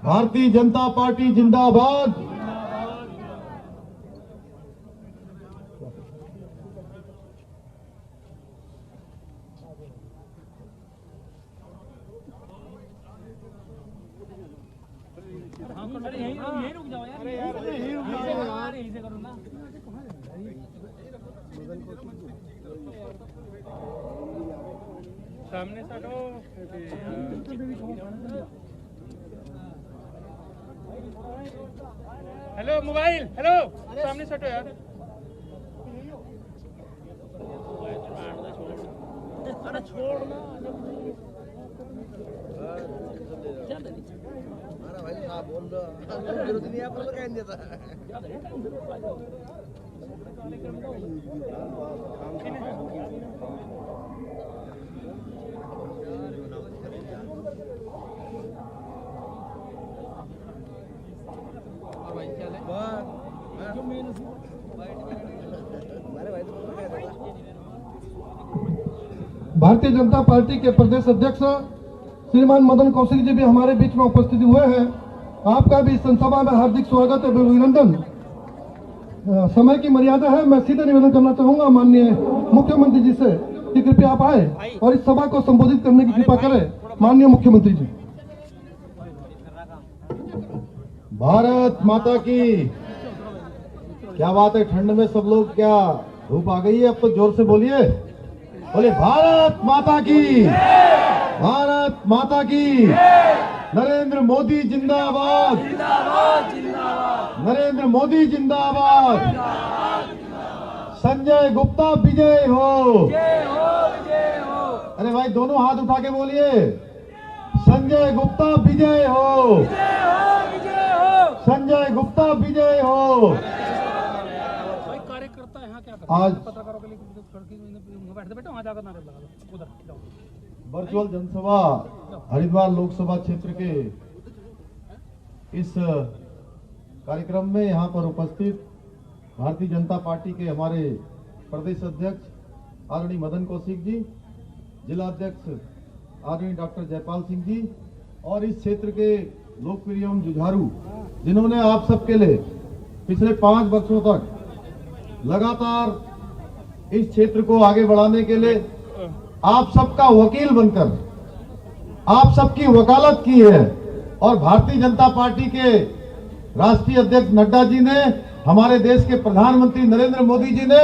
Bharatiya Janata party जिंदाबाद। यहीं रुक जाओ यार। यहीं से करो ना। सामने से हटो। हेलो मोबाइल, हेलो सामने से हटो यार। अरे छोड़ना। अरे भाई आप बोल रहे हो विरोधी नहीं आप कह देता भारतीय जनता पार्टी के प्रदेश अध्यक्ष श्रीमान मदन कौशिक जी भी हमारे बीच में उपस्थित हुए हैं। आपका भी इस जनसभा में हार्दिक स्वागत है, अभिनंदन। समय की मर्यादा है, मैं सीधे निवेदन करना चाहूंगा माननीय मुख्यमंत्री जी से कि कृपया आप आए और इस सभा को संबोधित करने की कृपा करें। माननीय मुख्यमंत्री जी। भारत माता की। क्या बात है, ठंड में सब लोग क्या धूप आ गई है? अब तो जोर से बोलिए, बोले भारत माता की, भारत माता की। नरेंद्र मोदी जिंदाबाद, नरेंद्र मोदी जिंदाबाद। संजय गुप्ता विजय हो। अरे भाई दोनों हाथ उठा के बोलिए, संजय गुप्ता विजय हो, संजय गुप्ता विजय हो। कार्यकर्ता यहाँ क्या आज पत्रकारों के लिए बैठते बैठे वहाँ जाकर नारे लगा उधर जाओ। वर्चुअल जनसभा हरिद्वार लोकसभा क्षेत्र के इस कार्यक्रम में यहाँ पर उपस्थित भारतीय जनता पार्टी के हमारे प्रदेश अध्यक्ष आदरणीय मदन कौशिक जी, जिला अध्यक्ष आदरणीय डॉक्टर जयपाल सिंह जी और इस क्षेत्र के लोकप्रिय एवं जुझारू जिन्होंने आप सबके लिए पिछले 5 वर्षों तक लगातार इस क्षेत्र को आगे बढ़ाने के लिए आप सबका वकील बनकर आप सबकी वकालत की है। और भारतीय जनता पार्टी के राष्ट्रीय अध्यक्ष नड्डा जी ने, हमारे देश के प्रधानमंत्री नरेंद्र मोदी जी ने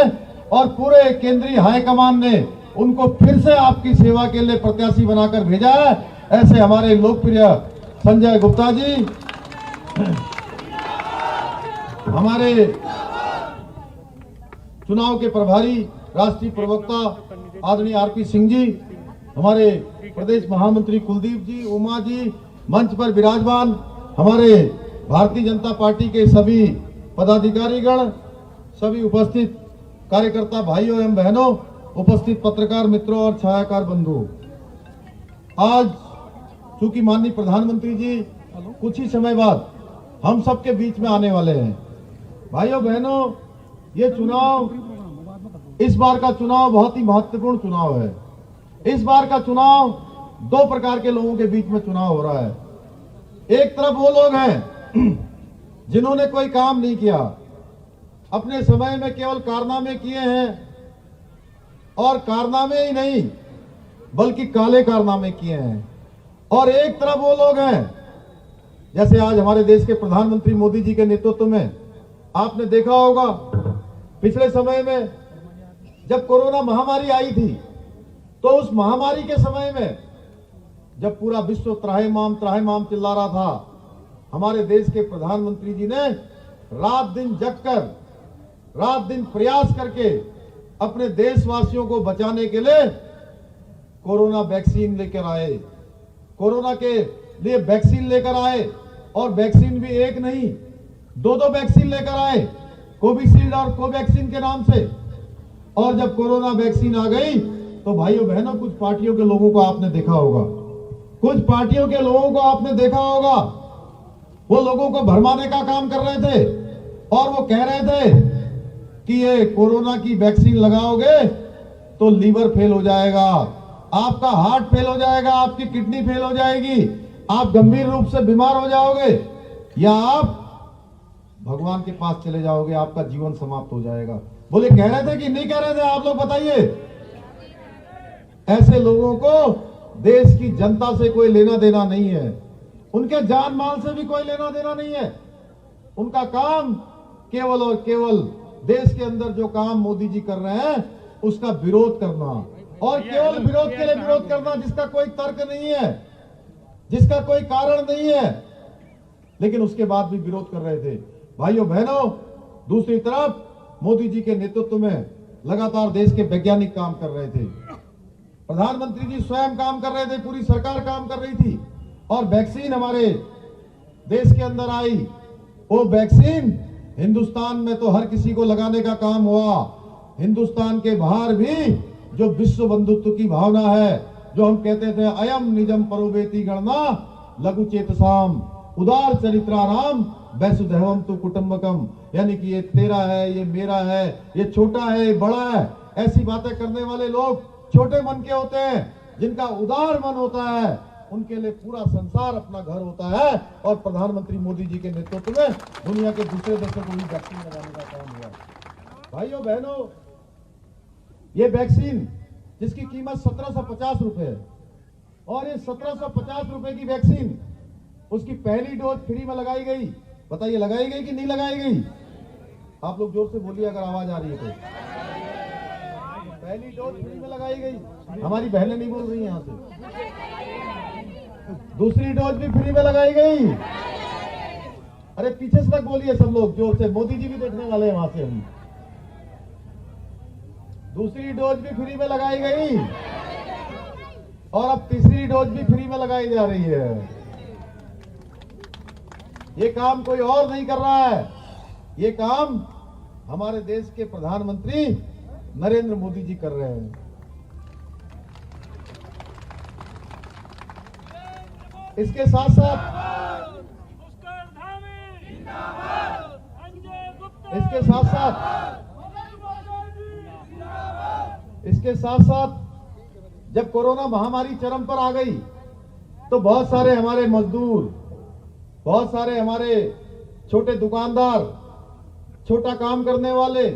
और पूरे केंद्रीय हाईकमान ने उनको फिर से आपकी सेवा के लिए प्रत्याशी बनाकर भेजा है। ऐसे हमारे लोकप्रिय संजय गुप्ता जी, हमारे चुनाव के प्रभारी राष्ट्रीय प्रवक्ता आदरणीय आरपी सिंह जी, हमारे प्रदेश महामंत्री कुलदीप जी, उमा जी, मंच पर विराजमान हमारे भारतीय जनता पार्टी के सभी पदाधिकारीगण, सभी उपस्थित कार्यकर्ता भाइयों एवं बहनों, उपस्थित पत्रकार मित्रों और छायाकार बंधु। आज चूंकि माननीय प्रधानमंत्री जी कुछ ही समय बाद हम सबके बीच में आने वाले हैं, भाइयों बहनों, ये चुनाव, इस बार का चुनाव बहुत ही महत्वपूर्ण चुनाव है। इस बार का चुनाव 2 प्रकार के लोगों के बीच में चुनाव हो रहा है। एक तरफ वो लोग हैं जिन्होंने कोई काम नहीं किया, अपने समय में केवल कारनामे किए हैं, और कारनामे ही नहीं बल्कि काले कारनामे किए हैं। और एक तरफ वो लोग हैं, जैसे आज हमारे देश के प्रधानमंत्री मोदी जी के नेतृत्व में आपने देखा होगा, पिछले समय में जब कोरोना महामारी आई थी, तो उस महामारी के समय में जब पूरा विश्व त्राहिमाम चिल्ला रहा था, हमारे देश के प्रधानमंत्री जी ने रात दिन जगकर, रात दिन प्रयास करके अपने देशवासियों को बचाने के लिए कोरोना वैक्सीन लेकर आए, कोरोना के लिए वैक्सीन लेकर आए। और वैक्सीन भी एक नहीं, 2 वैक्सीन लेकर आए, कोविशील्ड और कोवैक्सीन के नाम से। और जब कोरोना वैक्सीन आ गई तो भाइयों बहनों, कुछ पार्टियों के लोगों को आपने देखा होगा, कुछ पार्टियों के लोगों को आपने देखा होगा, वो लोगों को भरमाने का काम कर रहे थे और वो कह रहे थे कि ये कोरोना की वैक्सीन लगाओगे तो लीवर फेल हो जाएगा, आपका हार्ट फेल हो जाएगा, आपकी किडनी फेल हो जाएगी, आप गंभीर रूप से बीमार हो जाओगे या आप भगवान के पास चले जाओगे, आपका जीवन समाप्त हो जाएगा। बोले कह रहे थे कि नहीं कह रहे थे? आप लोग बताइए। ऐसे लोगों को देश की जनता से कोई लेना देना नहीं है, उनके जान माल से भी कोई लेना देना नहीं है। उनका काम केवल और केवल देश के अंदर जो काम मोदी जी कर रहे हैं उसका विरोध करना, और केवल विरोध के लिए विरोध करना जिसका कोई तर्क नहीं है, जिसका कोई कारण नहीं है, लेकिन उसके बाद भी विरोध कर रहे थे। भाइयों बहनों, दूसरी तरफ मोदी जी के नेतृत्व में लगातार देश के वैज्ञानिक काम कर रहे थे, प्रधानमंत्री जी स्वयं काम कर रहे थे, पूरी सरकार काम कर रही थी, और वैक्सीन हमारे देश के अंदर आई। वो वैक्सीन हिंदुस्तान में तो हर किसी को लगाने का काम हुआ, हिंदुस्तान के बाहर भी जो विश्व बंधुत्व की भावना है, जो हम कहते थे अयम निजम परोवेति गणना लघु चेतसाम उदार चरित्राराम वैसुदैवम तु कुटुंबकम, यानी कि ये तेरा है, ये मेरा है, ये छोटा है, ये बड़ा है, ऐसी बातें करने वाले लोग छोटे मन के होते हैं। जिनका उदार मन होता है उनके लिए पूरा संसार अपना घर होता है, और प्रधानमंत्री मोदी जी के नेतृत्व में दुनिया के दूसरे देशों को भी वैक्सीन लगाने का काम हुआ। भाइयों बहनों, ये वैक्सीन जिसकी कीमत 1750 रुपए है, और ये 1750 रुपए की वैक्सीन उसकी पहली डोज फ्री में लगाई गई। बताइए लगाई गई कि नहीं लगाई गई? आप लोग जोर से बोलिए अगर आवाज आ रही है तो। पहली डोज फ्री में लगाई गई, हमारी बहनें नहीं बोल रही यहाँ से। दूसरी डोज भी फ्री में लगाई गई। अरे पीछे से तक बोलिए सब लोग जोर से, मोदी जी भी देखने वाले हैं वहां से। हम दूसरी डोज भी फ्री में लगाई गई, और अब तीसरी डोज भी फ्री में लगाई जा रही है। ये काम कोई और नहीं कर रहा है, ये काम हमारे देश के प्रधानमंत्री नरेंद्र मोदी जी कर रहे हैं। इसके साथ साथ इसके साथ साथ जब कोरोना महामारी चरम पर आ गई तो बहुत सारे हमारे मजदूर, बहुत सारे हमारे छोटे दुकानदार, छोटा काम करने वाले,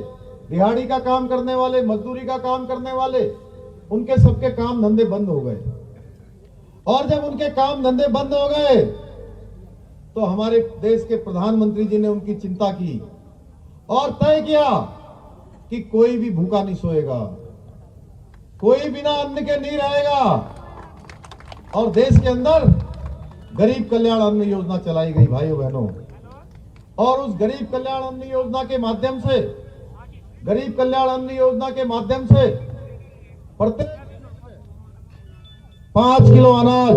दिहाड़ी का काम करने वाले, मजदूरी का काम करने वाले, उनके सबके काम धंधे बंद हो गए। और जब उनके काम धंधे बंद हो गए तो हमारे देश के प्रधानमंत्री जी ने उनकी चिंता की और तय किया कि कोई भी भूखा नहीं सोएगा, कोई बिना अन्न के नहीं रहेगा। और देश के अंदर गरीब कल्याण अन्न योजना चलाई गई भाइयों बहनों, और उस गरीब कल्याण अन्न योजना के माध्यम से, गरीब कल्याण अन्न योजना के माध्यम से प्रत्येक 5 किलो अनाज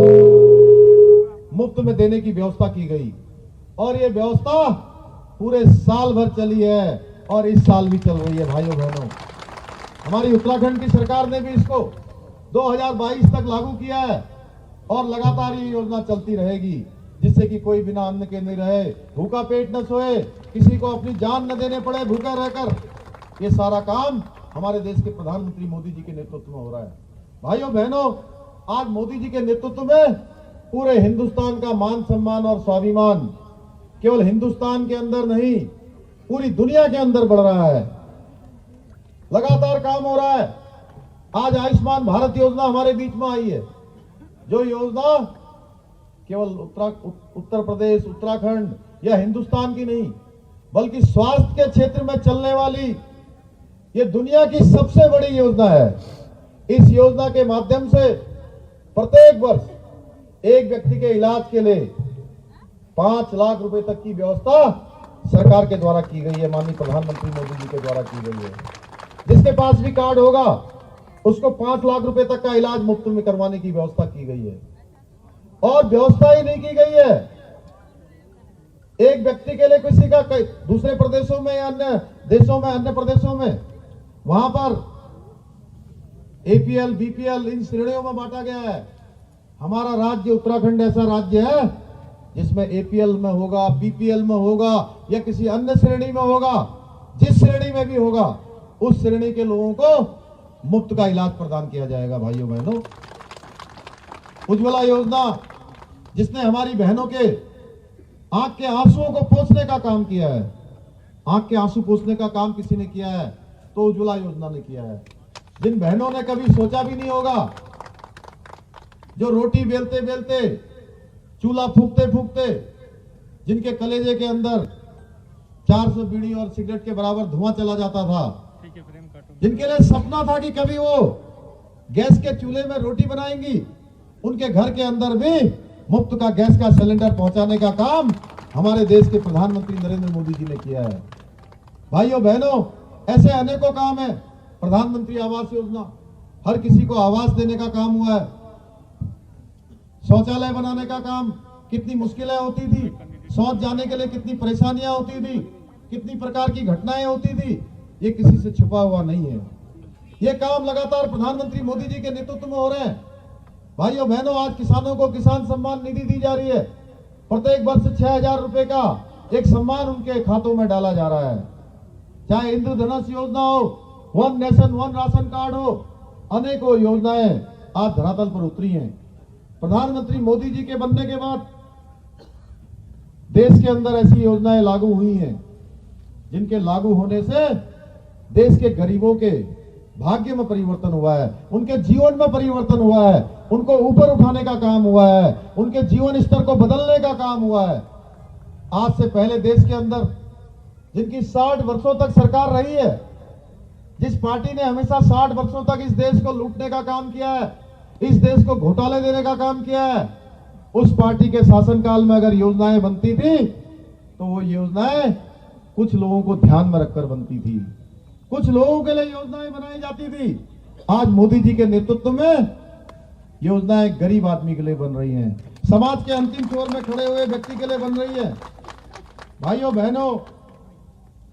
मुफ्त में देने की व्यवस्था की गई, और ये व्यवस्था पूरे साल भर चली है और इस साल भी चल रही है भाइयों बहनों। हमारी उत्तराखंड की सरकार ने भी इसको 2022 तक लागू किया है, और लगातार ये योजना चलती रहेगी, जिससे कि कोई बिना अन्न के नहीं रहे, भूखा पेट न सोए, किसी को अपनी जान न देने पड़े भूखा रहकर। ये सारा काम हमारे देश के प्रधानमंत्री मोदी जी के नेतृत्व में हो रहा है। भाइयों बहनों, आज मोदी जी के नेतृत्व में पूरे हिंदुस्तान का मान सम्मान और स्वाभिमान केवल हिंदुस्तान के अंदर नहीं, पूरी दुनिया के अंदर बढ़ रहा है। लगातार काम हो रहा है। आज आयुष्मान भारत योजना हमारे बीच में आई है, जो योजना केवल उत्तर प्रदेश, उत्तराखंड या हिंदुस्तान की नहीं, बल्कि स्वास्थ्य के क्षेत्र में चलने वाली ये दुनिया की सबसे बड़ी योजना है। इस योजना के माध्यम से प्रत्येक वर्ष एक व्यक्ति के इलाज के लिए 5 लाख रुपए तक की व्यवस्था सरकार के द्वारा की गई है, माननीय प्रधानमंत्री मोदी जी के द्वारा की गई है। जिसके पास भी कार्ड होगा उसको 5 लाख रुपए तक का इलाज मुफ्त में करवाने की व्यवस्था की गई है। और व्यवस्था ही नहीं की गई है एक व्यक्ति के लिए, किसी का दूसरे प्रदेशों में या अन्य देशों में, अन्य प्रदेशों में, वहां पर एपीएल, बीपीएल इन श्रेणियों में बांटा गया है। हमारा राज्य उत्तराखंड ऐसा राज्य है जिसमें एपीएल में होगा, बीपीएल में होगा या किसी अन्य श्रेणी में होगा, जिस श्रेणी में भी होगा उस श्रेणी के लोगों को मुफ्त का इलाज प्रदान किया जाएगा। भाइयों बहनों, उज्ज्वला योजना जिसने हमारी बहनों के आंख के आंसुओं को पोंछने का काम किया है। आंख के आंसू पोंछने का काम किसी ने किया है तो उज्ज्वला योजना ने किया है। जिन बहनों ने कभी सोचा भी नहीं होगा, जो रोटी बेलते बेलते, चूल्हा फूकते फूकते, जिनके कलेजे के अंदर 400 बीड़ी और सिगरेट के बराबर धुआं चला जाता था, जिनके लिए सपना था कि कभी वो गैस के चूल्हे में रोटी बनाएंगी, उनके घर के अंदर भी मुफ्त का गैस का सिलेंडर पहुंचाने का काम हमारे देश के प्रधानमंत्री नरेंद्र मोदी जी ने किया है। भाइयों बहनों, ऐसे अनेकों काम है। प्रधानमंत्री आवास योजना, हर किसी को आवास देने का काम हुआ है। शौचालय बनाने का काम, कितनी मुश्किलें होती थी, शौच जाने के लिए कितनी परेशानियां होती थी, कितनी प्रकार की घटनाएं होती थी, ये किसी से छुपा हुआ नहीं है। ये काम लगातार प्रधानमंत्री मोदी जी के नेतृत्व में हो रहे हैं। भाइयों बहनों, आज किसानों को किसान सम्मान निधि दी जा रही है। प्रत्येक वर्ष 6,000 रुपए का एक सम्मान उनके खातों में डाला जा रहा है। चाहे इंद्रधनुष योजना हो, one nation one ration card हो, अनेकों योजनाएं आज धरातल पर उतरी हैं। प्रधानमंत्री मोदी जी के बनने के बाद देश के अंदर ऐसी योजनाएं लागू हुई हैं जिनके लागू होने से देश के गरीबों के भाग्य में परिवर्तन हुआ है, उनके जीवन में परिवर्तन हुआ है, उनको ऊपर उठाने का काम हुआ है, उनके जीवन स्तर को बदलने का काम हुआ है। आज से पहले देश के अंदर जिनकी 60 वर्षों तक सरकार रही है, जिस पार्टी ने हमेशा 60 वर्षों तक इस देश को लूटने का काम किया है, इस देश को घोटाले देने का काम किया है, उस पार्टी के शासनकाल में अगर योजनाएं बनती थी तो वो योजनाएं कुछ लोगों को ध्यान में रखकर बनती थी, कुछ लोगों के लिए योजनाएं बनाई जाती थी। आज मोदी जी के नेतृत्व में योजनाएं गरीब आदमी के लिए बन रही हैं, समाज के अंतिम छोर में खड़े हुए व्यक्ति के लिए बन रही है। भाइयों बहनों,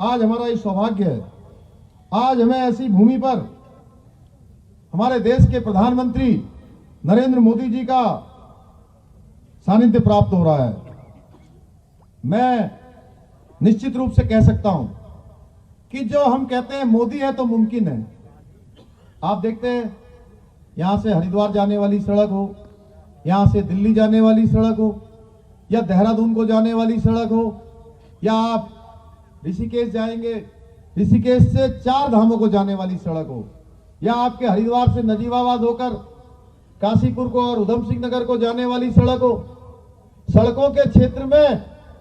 आज हमारा ये सौभाग्य है, आज हमें ऐसी भूमि पर हमारे देश के प्रधानमंत्री नरेंद्र मोदी जी का सानिध्य प्राप्त हो रहा है। मैं निश्चित रूप से कह सकता हूं कि जो हम कहते हैं मोदी है तो मुमकिन है। आप देखते हैं, यहां से हरिद्वार जाने वाली सड़क हो, यहां से दिल्ली जाने वाली सड़क हो, या देहरादून को जाने वाली सड़क हो, या आप ऋषिकेश जाएंगे, ऋषिकेश से 4 धामों को जाने वाली सड़क हो, या आपके हरिद्वार से नजीबाबाद होकर काशीपुर को और उधम सिंह नगर को जाने वाली सड़क हो, सड़कों के क्षेत्र में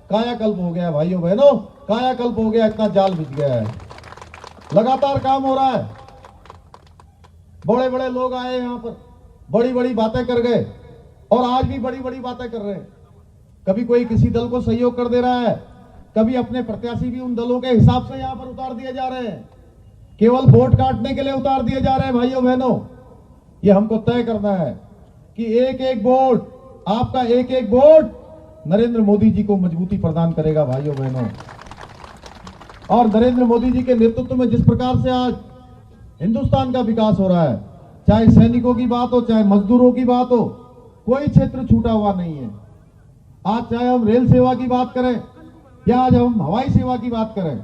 कायाकल्प हो गया। भाइयों बहनों, कायाकल्प हो गया, इतना जाल बिछ गया है। लगातार काम हो रहा है। बड़े बड़े लोग आए यहां पर, बड़ी बड़ी बातें कर गए और आज भी बड़ी बड़ी बातें कर रहे हैं। कभी कोई किसी दल को सहयोग कर दे रहा है, कभी अपने प्रत्याशी भी उन दलों के हिसाब से यहां पर उतार दिए जा रहे हैं, केवल वोट काटने के लिए उतार दिए जा रहे हैं। भाइयों बहनों, ये हमको तय करना है कि एक एक वोट, आपका एक एक वोट नरेंद्र मोदी जी को मजबूती प्रदान करेगा। भाइयों बहनों, और नरेंद्र मोदी जी के नेतृत्व में जिस प्रकार से आज हिंदुस्तान का विकास हो रहा है, चाहे सैनिकों की बात हो, चाहे मजदूरों की बात हो, कोई क्षेत्र छूटा हुआ नहीं है। आज चाहे हम रेल सेवा की बात करें या आज हम हवाई सेवा की बात करें,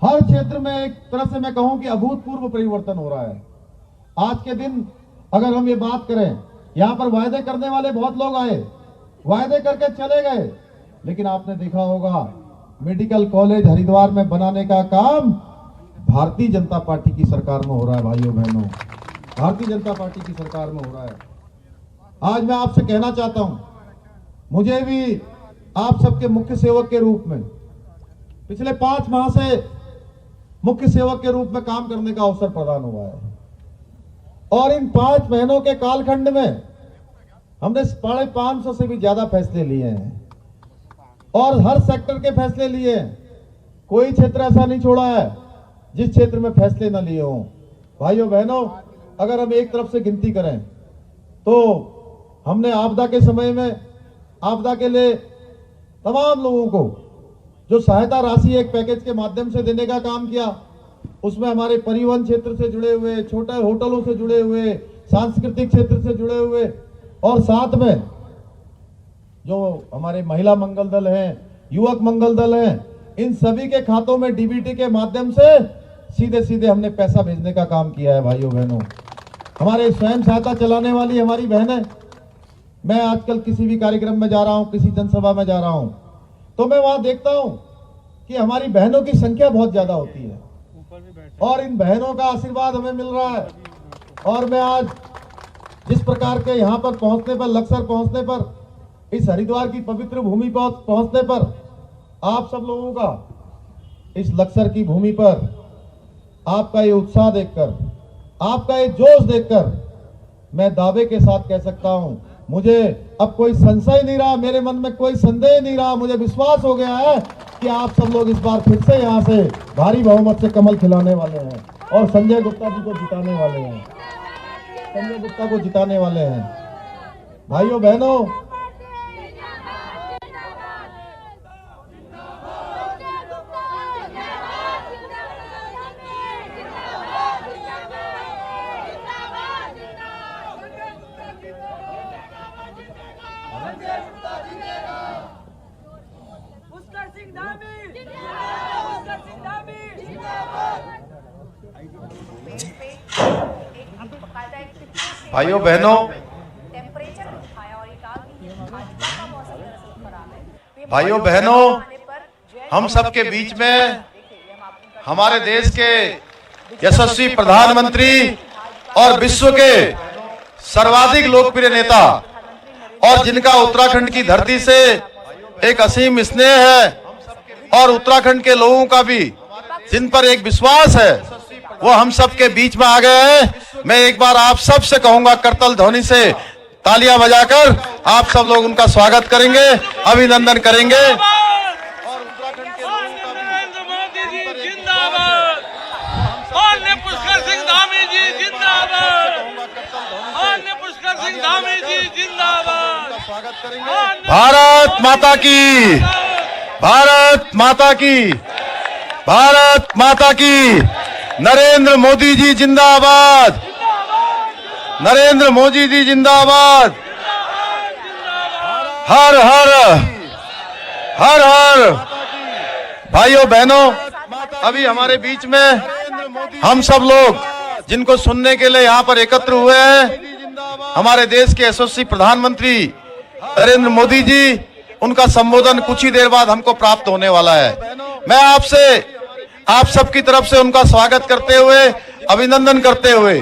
हर क्षेत्र में एक तरह से मैं कहूं कि अभूतपूर्व परिवर्तन हो रहा है। आज के दिन अगर हम ये बात करें, यहां पर वायदे करने वाले बहुत लोग आए, वायदे करके चले गए, लेकिन आपने देखा होगा मेडिकल कॉलेज हरिद्वार में बनाने का काम भारतीय जनता पार्टी की सरकार में हो रहा है। भाइयों बहनों, भारतीय जनता पार्टी की सरकार में हो रहा है। आज मैं आपसे कहना चाहता हूं, मुझे भी आप सबके मुख्य सेवक के रूप में पिछले 5 माह से मुख्य सेवक के रूप में काम करने का अवसर प्रदान हुआ है, और इन 5 महीनों के कालखंड में हमने 550 से भी ज्यादा फैसले लिए हैं, और हर सेक्टर के फैसले लिए हैं। कोई क्षेत्र ऐसा नहीं छोड़ा है जिस क्षेत्र में फैसले न लिए हों। भाइयों बहनों, अगर हम एक तरफ से गिनती करें तो हमने आपदा के समय में आपदा के लिए तमाम लोगों को जो सहायता राशि एक पैकेज के माध्यम से देने का काम किया, उसमें हमारे परिवहन क्षेत्र से जुड़े हुए, छोटे होटलों से जुड़े हुए, सांस्कृतिक क्षेत्र से जुड़े हुए, और साथ में जो हमारे महिला मंगल दल हैं, युवक मंगल दल हैं, इन सभी के खातों में डीबीटी के माध्यम से सीधे सीधे हमने पैसा भेजने का काम किया है। भाइयों बहनों, हमारे स्वयं सहायता चलाने वाली हमारी बहनें, मैं आजकल किसी भी कार्यक्रम में जा रहा हूं, किसी जनसभा में जा रहा हूं, तो मैं वहां देखता हूं कि हमारी बहनों की संख्या बहुत ज्यादा होती है और इन बहनों का आशीर्वाद हमें मिल रहा है। और मैं आज जिस प्रकार के यहाँ पर पहुंचने पर, लक्सर पहुंचने पर, इस हरिद्वार की पवित्र भूमि पर पहुंचने पर आप सब लोगों का इस लक्सर की भूमि पर आपका ये उत्साह देखकर, आपका ये जोश देखकर मैं दावे के साथ कह सकता हूं, मुझे अब कोई संशय नहीं रहा, मेरे मन में कोई संदेह नहीं रहा। मुझे विश्वास हो गया है कि आप सब लोग इस बार फिर से यहाँ से भारी बहुमत से कमल खिलाने वाले हैं और संजय गुप्ता जी को जिताने वाले हैं, संजय गुप्ता को जिताने वाले हैं। भाइयों बहनों, भाइयों बहनों, भाइयों बहनों, हम सबके बीच में हमारे देश के यशस्वी प्रधानमंत्री और विश्व के सर्वाधिक लोकप्रिय नेता और जिनका उत्तराखंड की धरती से एक असीम स्नेह है और उत्तराखंड के लोगों का भी जिन पर एक विश्वास है, वो हम सबके बीच में आ गए हैं। मैं एक बार आप सब से कहूंगा, करतल ध्वनि से तालियां बजाकर आप सब लोग उनका स्वागत करेंगे, अभिनंदन करेंगे। और उत्तराखंड के लोगों का भी नरेंद्र मोदी जी जिंदाबाद, अन्य पुष्कर सिंह धामी जी जिंदाबाद, अन्य पुष्कर सिंह धामी जी जिंदाबाद, स्वागत करेंगे। भारत माता की, भारत माता की, भारत माता की। नरेंद्र मोदी जी जिंदाबाद, नरेंद्र मोदी जी जिंदाबाद। हर हर हर हर। भाइयों बहनों, अभी हमारे बीच में हम सब लोग जिनको सुनने के लिए यहाँ पर एकत्र हुए हैं, हमारे देश के यशस्वी प्रधानमंत्री नरेंद्र मोदी जी, उनका संबोधन कुछ ही देर बाद हमको प्राप्त होने वाला है। मैं आपसे, आप सबकी तरफ से उनका स्वागत करते हुए, अभिनंदन करते हुए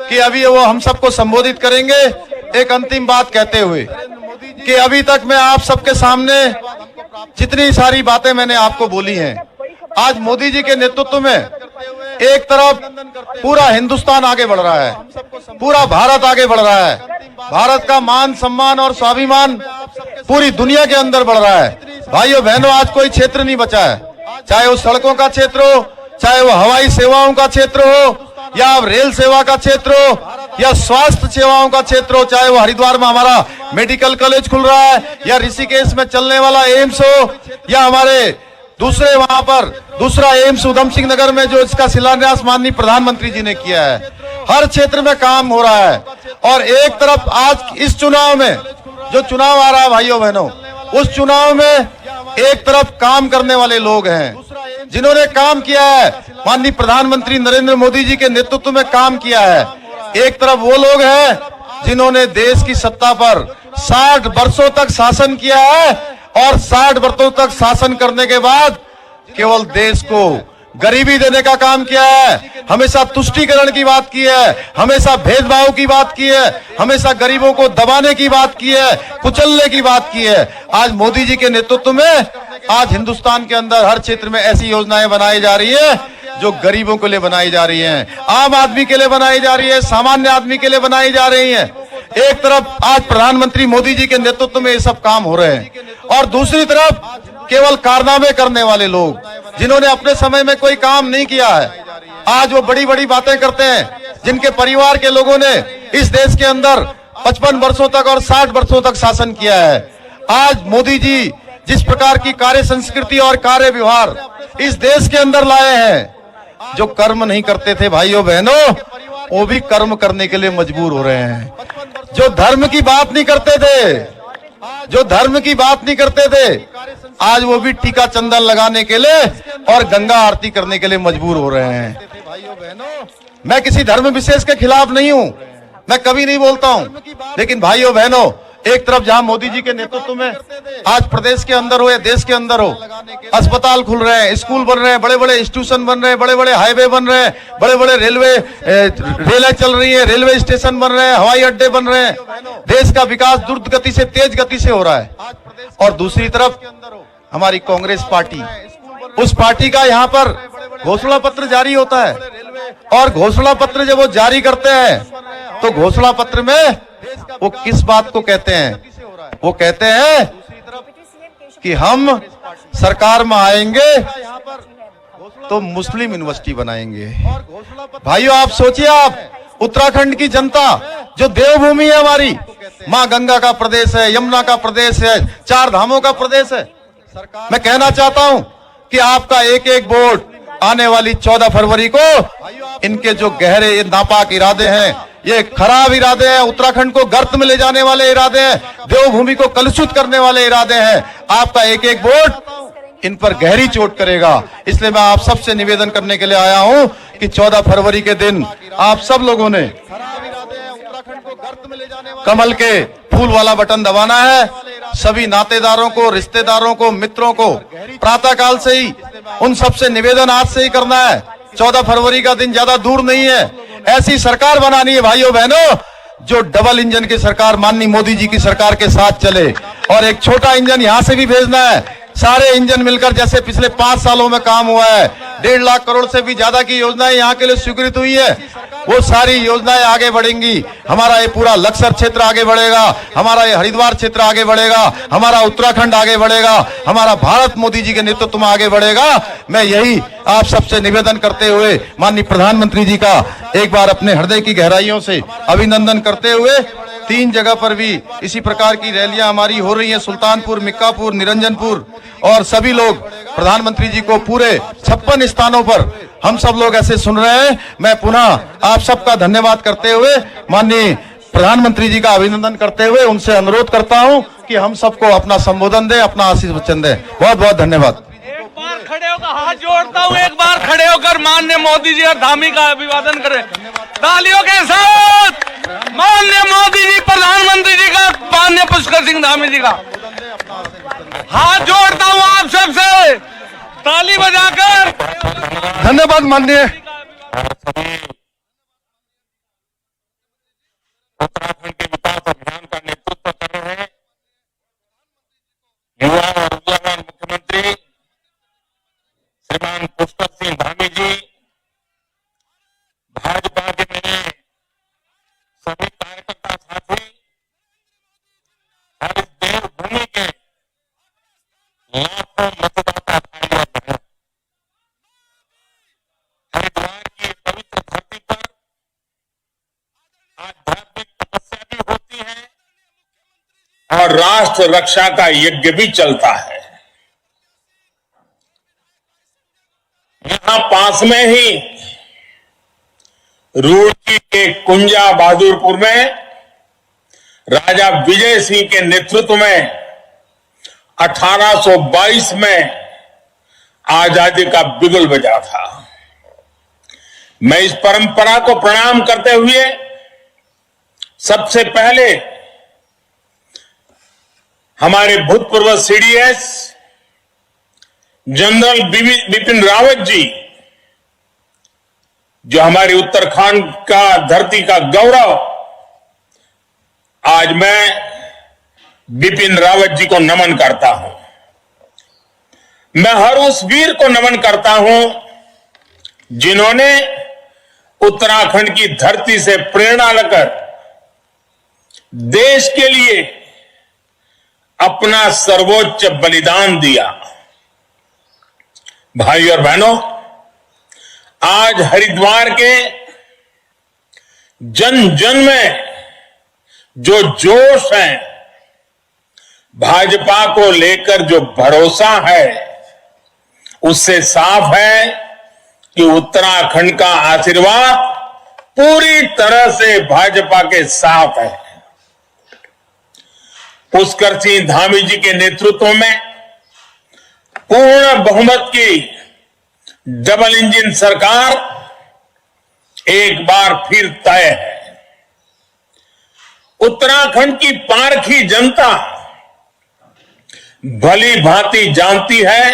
कि अभी वो हम सबको संबोधित करेंगे, एक अंतिम बात कहते हुए कि अभी तक मैं आप सबके सामने जितनी सारी बातें मैंने आपको बोली हैं, आज मोदी जी के नेतृत्व में एक तरफ पूरा हिंदुस्तान आगे बढ़ रहा है, पूरा भारत आगे बढ़ रहा है, भारत का मान सम्मान और स्वाभिमान पूरी दुनिया के अंदर बढ़ रहा है। भाइयों बहनों, आज कोई क्षेत्र नहीं बचा है, चाहे वो सड़कों का क्षेत्र हो, चाहे वो हवाई सेवाओं का क्षेत्र हो, या रेल सेवा का क्षेत्र हो, या स्वास्थ्य सेवाओं का क्षेत्र हो, चाहे वो हरिद्वार में हमारा मेडिकल कॉलेज खुल रहा है, या ऋषिकेश में चलने वाला एम्स हो, या हमारे दूसरे वहां पर दूसरा एम्स उधम सिंह नगर में जो इसका शिलान्यास माननीय प्रधानमंत्री जी ने किया है। हर क्षेत्र में काम हो रहा है। और एक तरफ आज इस चुनाव में जो चुनाव आ रहा है भाइयों बहनों, उस चुनाव में एक तरफ काम करने वाले लोग हैं जिन्होंने काम किया है, माननीय प्रधानमंत्री नरेंद्र मोदी जी के नेतृत्व में काम किया है। एक तरफ वो लोग हैं जिन्होंने देश की सत्ता पर 60 वर्षों तक शासन किया है और 60 वर्षों तक शासन करने के बाद केवल देश को गरीबी देने का काम किया है, हमेशा तुष्टीकरण की बात की है, हमेशा भेदभाव की बात की है, हमेशा गरीबों को दबाने की बात की है, कुचलने की बात की है। आज मोदी जी के नेतृत्व में आज हिंदुस्तान के अंदर हर क्षेत्र में ऐसी योजनाएं बनाई जा रही है जो गरीबों के लिए बनाई जा रही हैं, आम आदमी के लिए बनाई जा रही है, सामान्य आदमी के लिए बनाई जा रही है। एक तरफ आज प्रधानमंत्री मोदी जी के नेतृत्व में ये सब काम हो रहे हैं और दूसरी तरफ केवल कारनामे करने वाले लोग जिन्होंने अपने समय में कोई काम नहीं किया है, आज वो बड़ी बड़ी बातें करते हैं। जिनके परिवार के लोगों ने इस देश के अंदर 55 वर्षों तक और 60 वर्षों तक शासन किया है। आज मोदी जी जिस प्रकार की कार्य संस्कृति और कार्य व्यवहार इस देश के अंदर लाए हैं, जो कर्म नहीं करते थे भाइयों बहनों, वो भी कर्म करने के लिए मजबूर हो रहे हैं। जो धर्म की बात नहीं करते थे, जो धर्म की बात नहीं करते थे, आज वो भी टीका चंदन लगाने के लिए और गंगा आरती करने के लिए मजबूर हो रहे हैं। भाइयों बहनों, मैं किसी धर्म विशेष के खिलाफ नहीं हूं, मैं कभी नहीं बोलता हूं, लेकिन भाइयों बहनों, एक तरफ जहां मोदी जी के नेतृत्व में आज प्रदेश के अंदर हो या देश के अंदर हो, अस्पताल खुल रहे हैं, स्कूल बन रहे हैं, बड़े बड़े इंस्टीट्यूशन बन रहे हैं, बड़े बड़े हाईवे बन रहे हैं, बड़े बड़े रेलें चल रही है, रेलवे स्टेशन बन रहे हैं, हवाई अड्डे बन रहे हैं, देश का विकास द्रुत गति से, तेज गति से हो रहा है। और दूसरी तरफ हमारी कांग्रेस पार्टी, उस पार्टी का यहाँ पर घोषणा पत्र जारी होता है, और घोषणा पत्र जब वो जारी करते हैं तो घोषणा पत्र में वो किस बात को कहते हैं? वो कहते हैं कि हम सरकार में आएंगे तो मुस्लिम यूनिवर्सिटी बनाएंगे। भाइयों, आप सोचिए, आप उत्तराखंड की जनता जो देवभूमि है हमारी, मां गंगा का प्रदेश है, यमुना का प्रदेश है, 4 धामों का प्रदेश है। मैं कहना चाहता हूं कि आपका एक एक वोट आने वाली 14 फरवरी को, इनके जो गहरे नापाक इरादे हैं, ये खराब इरादे हैं, उत्तराखंड को गर्त में ले जाने वाले इरादे हैं, देवभूमि को कलुषित करने वाले इरादे हैं, आपका एक एक वोट इन पर गहरी चोट करेगा। इसलिए मैं आप सबसे निवेदन करने के लिए आया हूं कि 14 फरवरी के दिन आप सब लोगों ने कमल के फूल वाला बटन दबाना है। सभी नातेदारों को, रिश्तेदारों को, मित्रों को प्रातः काल से ही उन सबसे निवेदन आज से ही करना है। 14 फरवरी का दिन ज्यादा दूर नहीं है। ऐसी सरकार बनानी है भाइयों बहनों, जो डबल इंजन की सरकार, माननीय मोदी जी की सरकार के साथ चले, और एक छोटा इंजन यहां से भी भेजना है। सारे इंजन मिलकर, जैसे पिछले 5 सालों में काम हुआ है, 1.5 लाख करोड़ से भी ज्यादा की योजनाएं यहाँ के लिए स्वीकृत हुई है, वो सारी योजनाएं आगे बढ़ेंगी। हमारा ये पूरा लक्सर क्षेत्र आगे बढ़ेगा, हमारा ये हरिद्वार क्षेत्र आगे बढ़ेगा, हमारा उत्तराखंड आगे बढ़ेगा, हमारा भारत मोदी जी के नेतृत्व में आगे बढ़ेगा। मैं यही आप सबसे निवेदन करते हुए माननीय प्रधानमंत्री जी का एक बार अपने हृदय की गहराइयों से अभिनंदन करते हुए, 3 जगह पर भी इसी प्रकार की रैलियां हमारी हो रही हैं, सुल्तानपुर, मिक्कापुर, निरंजनपुर, और सभी लोग प्रधानमंत्री जी को पूरे 56 स्थानों पर हम सब लोग ऐसे सुन रहे हैं। मैं पुनः आप सबका धन्यवाद करते हुए, माननीय प्रधानमंत्री जी का अभिनंदन करते हुए उनसे अनुरोध करता हूं कि हम सबको अपना संबोधन दें, अपना आशीष वचन दें। बहुत बहुत धन्यवाद। एक बार खड़े होकर हाथ जोड़ता हूँ, एक बार खड़े होकर माननीय मोदी जी और धामी का अभिवादन करें तालियों के साथ। माननीय मोदी जी, प्रधानमंत्री जी का, माननीय पुष्कर सिंह धामी जी का हाथ जोड़ता हूँ आप सबसे, ताली बजाकर धन्यवाद। माननीय उत्तराखंड के विकास अभियान का नेतृत्व कर रहे हैं युवा और ऊर्जावान मुख्यमंत्री श्रीमान पुष्कर सिंह धामी जी, भाजपा के मेरे सभी कार्यकर्ता साथी और इस देवभूमि के लाखों मतदाता भाई और बहन, हरिद्वार की पवित्र धरती पर आध्यात्मिक तपस्या भी होती है और राष्ट्र रक्षा का यज्ञ भी चलता है। यहां पास में ही रूड़की के कुंजा बहादुरपुर में राजा विजय सिंह के नेतृत्व में 1822 में आजादी का बिगुल बजा था। मैं इस परंपरा को प्रणाम करते हुए सबसे पहले हमारे भूतपूर्व सीडीएस जनरल बिपिन रावत जी, जो हमारी उत्तराखंड का धरती का गौरव, आज मैं बिपिन रावत जी को नमन करता हूं। मैं हर उस वीर को नमन करता हूं जिन्होंने उत्तराखंड की धरती से प्रेरणा लेकर देश के लिए अपना सर्वोच्च बलिदान दिया। भाई और बहनों, आज हरिद्वार के जन जन में जो जोश है, भाजपा को लेकर जो भरोसा है, उससे साफ है कि उत्तराखंड का आशीर्वाद पूरी तरह से भाजपा के साथ है। पुष्कर सिंह धामी जी के नेतृत्व में पूर्ण बहुमत की डबल इंजन सरकार एक बार फिर तय है। उत्तराखंड की पारखी जनता भली भांति जानती है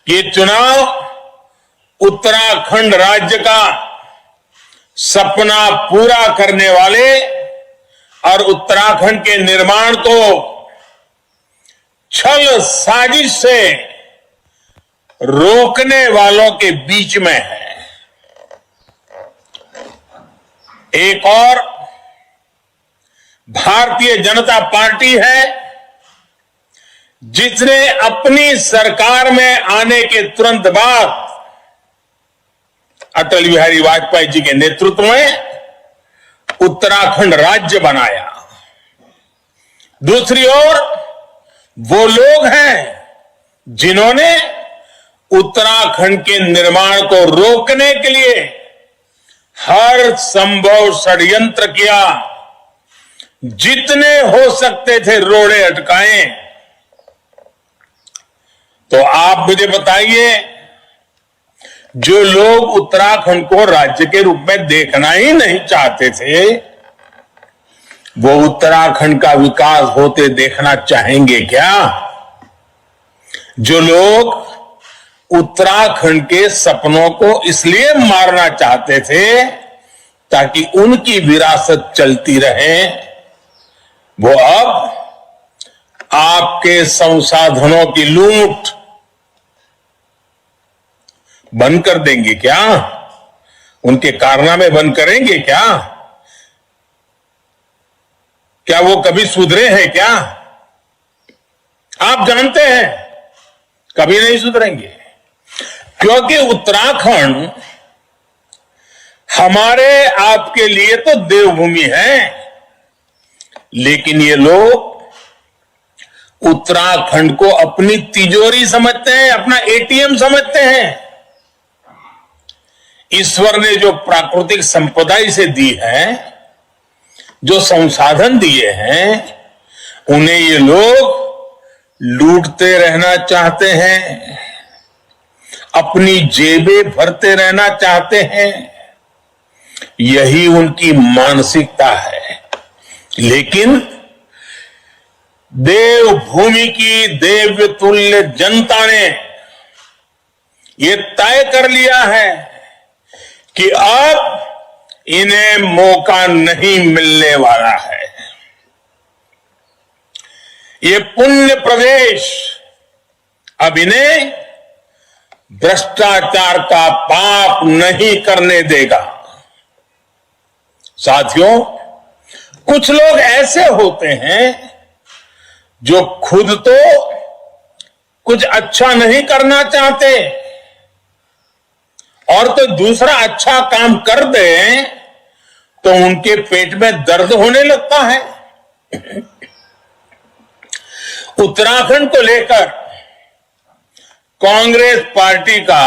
कि ये चुनाव उत्तराखंड राज्य का सपना पूरा करने वाले और उत्तराखंड के निर्माण को छल साजिश से रोकने वालों के बीच में है। एक और भारतीय जनता पार्टी है जिसने अपनी सरकार में आने के तुरंत बाद अटल बिहारी वाजपेयी जी के नेतृत्व में उत्तराखंड राज्य बनाया। दूसरी ओर वो लोग हैं जिन्होंने उत्तराखंड के निर्माण को रोकने के लिए हर संभव षड्यंत्र किया, जितने हो सकते थे रोड़े अटकाए। तो आप मुझे बताइए, जो लोग उत्तराखंड को राज्य के रूप में देखना ही नहीं चाहते थे, वो उत्तराखंड का विकास होते देखना चाहेंगे क्या? जो लोग उत्तराखंड के सपनों को इसलिए मारना चाहते थे ताकि उनकी विरासत चलती रहे, वो अब आपके संसाधनों की लूट बंद कर देंगे क्या? उनके कारनामे बंद करेंगे क्या? क्या वो कभी सुधरे हैं क्या? आप जानते हैं कभी नहीं सुधरेंगे, क्योंकि उत्तराखंड हमारे आपके लिए तो देवभूमि है, लेकिन ये लोग उत्तराखंड को अपनी तिजोरी समझते हैं, अपना एटीएम समझते हैं। ईश्वर ने जो प्राकृतिक संपदा इसे दी है, जो संसाधन दिए हैं, उन्हें ये लोग लूटते रहना चाहते हैं, अपनी जेबें भरते रहना चाहते हैं। यही उनकी मानसिकता है। लेकिन देवभूमि की देव्य तुल्य जनता ने यह तय कर लिया है कि अब इन्हें मौका नहीं मिलने वाला है। ये पुण्य प्रदेश अब इन्हें भ्रष्टाचार का पाप नहीं करने देगा। साथियों, कुछ लोग ऐसे होते हैं जो खुद तो कुछ अच्छा नहीं करना चाहते, और तो दूसरा अच्छा काम कर दे तो उनके पेट में दर्द होने लगता है। उत्तराखंड को लेकर कांग्रेस पार्टी का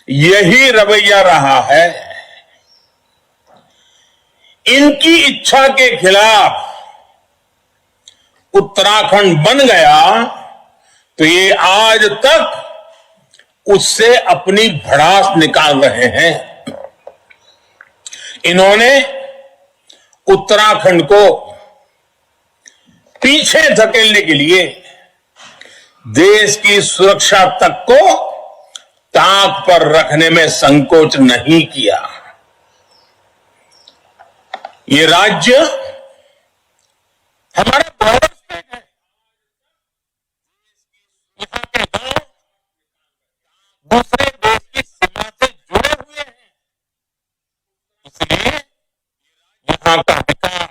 यही रवैया रहा है। इनकी इच्छा के खिलाफ उत्तराखंड बन गया तो ये आज तक उससे अपनी भड़ास निकाल रहे हैं। इन्होंने उत्तराखंड को पीछे धकेलने के लिए देश की सुरक्षा तक को ताक पर रखने में संकोच नहीं किया। ये राज्य हमारा बॉर्डर स्टेट है। यहाँ के गांव दूसरे देश की सीमा से जुड़े हुए हैं, इसलिए यहाँ का विकास,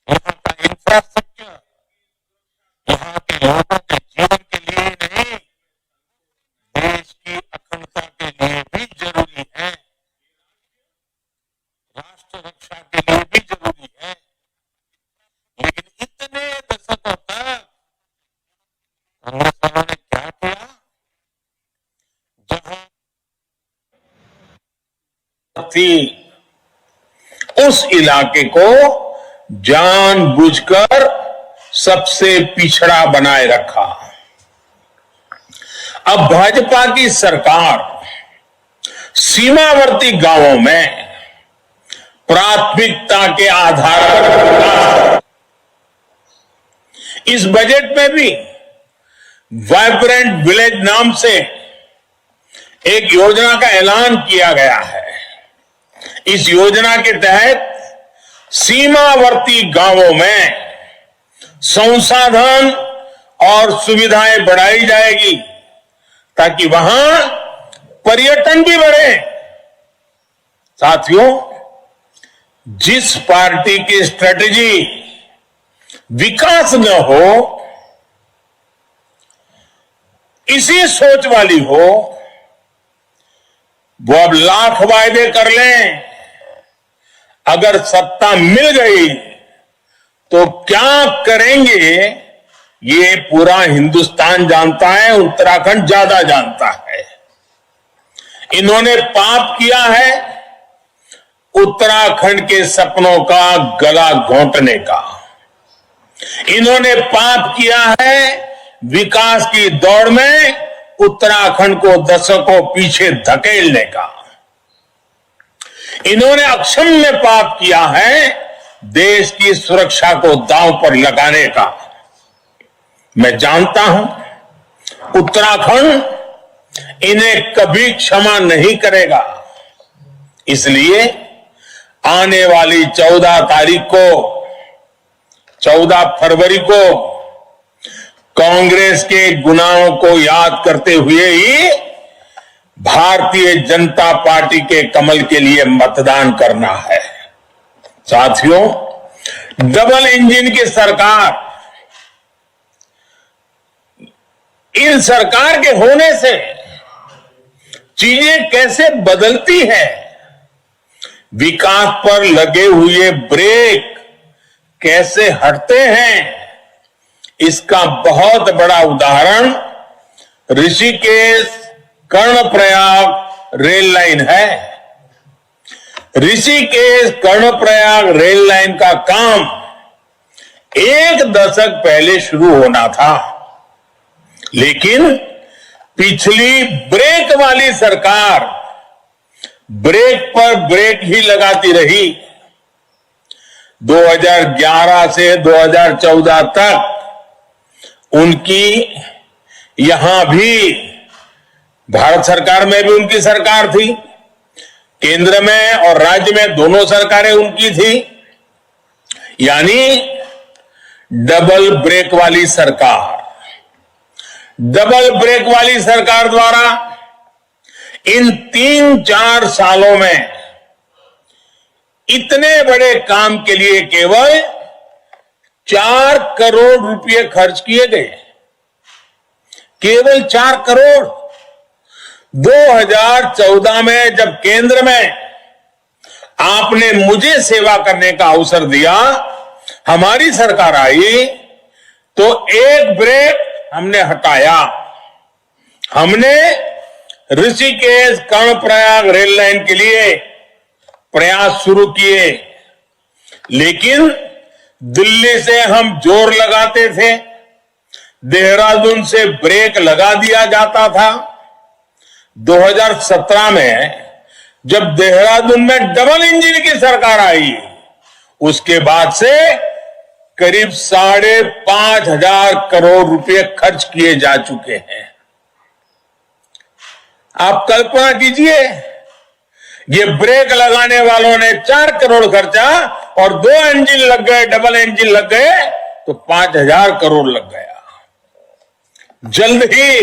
यहाँ का इंफ्रास्ट्रक्चर, यहाँ के लोगों के जीवन के लिए नहीं, देश की अखंडता के लिए भी जरूरी है, राष्ट्र रक्षा के लिए भी जरूरी है। लेकिन इतने दशकों तक कांग्रेस वालों ने क्या किया? जहां थी उस इलाके को जानबूझकर सबसे पिछड़ा बनाए रखा। अब भाजपा की सरकार सीमावर्ती गांवों में प्राथमिकता के आधार पर इस बजट में भी वाइब्रेंट विलेज नाम से एक योजना का ऐलान किया गया है। इस योजना के तहत सीमावर्ती गांवों में संसाधन और सुविधाएं बढ़ाई जाएगी ताकि वहां पर्यटन भी बढ़े। साथियों, जिस पार्टी की स्ट्रेटेजी विकास न हो, इसी सोच वाली हो, वो अब लाख वायदे कर लें, अगर सत्ता मिल गई तो क्या करेंगे ये पूरा हिंदुस्तान जानता है, उत्तराखंड ज्यादा जानता है। इन्होंने पाप किया है उत्तराखंड के सपनों का गला घोंटने का। इन्होंने पाप किया है विकास की दौड़ में उत्तराखंड को दशकों पीछे धकेलने का। इन्होंने अक्षम्य पाप किया है देश की सुरक्षा को दांव पर लगाने का। मैं जानता हूं उत्तराखंड इन्हें कभी क्षमा नहीं करेगा। इसलिए आने वाली 14 फरवरी को कांग्रेस के गुनाहों को याद करते हुए ही भारतीय जनता पार्टी के कमल के लिए मतदान करना है। साथियों, डबल इंजन की सरकार, इन सरकार के होने से चीजें कैसे बदलती है, विकास पर लगे हुए ब्रेक कैसे हटते हैं, इसका बहुत बड़ा उदाहरण ऋषिकेश कर्णप्रयाग रेल लाइन है। ऋषिकेश कर्णप्रयाग रेल लाइन का काम 1 दशक पहले शुरू होना था, लेकिन पिछली ब्रेक वाली सरकार ब्रेक पर ब्रेक ही लगाती रही। 2011 से 2014 तक उनकी यहां भी, भारत सरकार में भी उनकी सरकार थी, केंद्र में और राज्य में दोनों सरकारें उनकी थी, यानी डबल ब्रेक वाली सरकार। डबल ब्रेक वाली सरकार द्वारा इन 3-4 सालों में इतने बड़े काम के लिए केवल 4 करोड़ रुपए खर्च किए गए। केवल 4 करोड़। 2014 में जब केंद्र में आपने मुझे सेवा करने का अवसर दिया, हमारी सरकार आई, तो एक ब्रेक हमने हटाया। हमने ऋषिकेश कर्णप्रयाग रेल लाइन के लिए प्रयास शुरू किए, लेकिन दिल्ली से हम जोर लगाते थे, देहरादून से ब्रेक लगा दिया जाता था। 2017 में जब देहरादून में डबल इंजन की सरकार आई, उसके बाद से करीब 5,500 करोड़ रुपए खर्च किए जा चुके हैं। आप कल्पना कीजिए, ये ब्रेक लगाने वालों ने 4 करोड़ खर्चा और 2 इंजन लग गए, डबल इंजन लग गए, तो 5,000 करोड़ लग गया। जल्द ही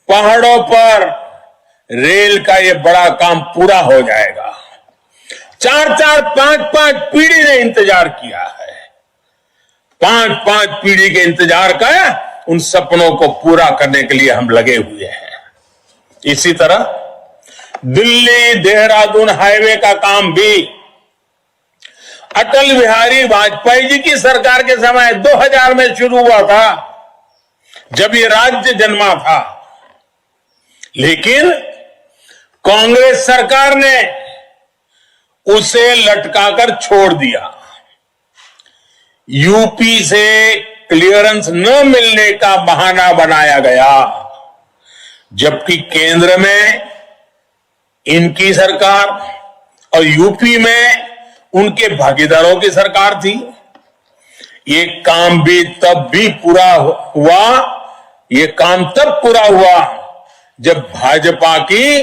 पहाड़ों पर रेल का ये बड़ा काम पूरा हो जाएगा। 4-4, 5-5 पीढ़ी ने इंतजार किया है। 5-5 पीढ़ी के इंतजार का उन सपनों को पूरा करने के लिए हम लगे हुए हैं। इसी तरह दिल्ली देहरादून हाईवे का काम भी अटल बिहारी वाजपेयी जी की सरकार के समय 2000 में शुरू हुआ था, जब ये राज्य जन्मा था। लेकिन कांग्रेस सरकार ने उसे लटकाकर छोड़ दिया। यूपी से क्लियरेंस न मिलने का बहाना बनाया गया, जबकि केंद्र में इनकी सरकार और यूपी में उनके भागीदारों की सरकार थी। ये काम भी तब भी पूरा हुआ, ये काम तब पूरा हुआ जब भाजपा की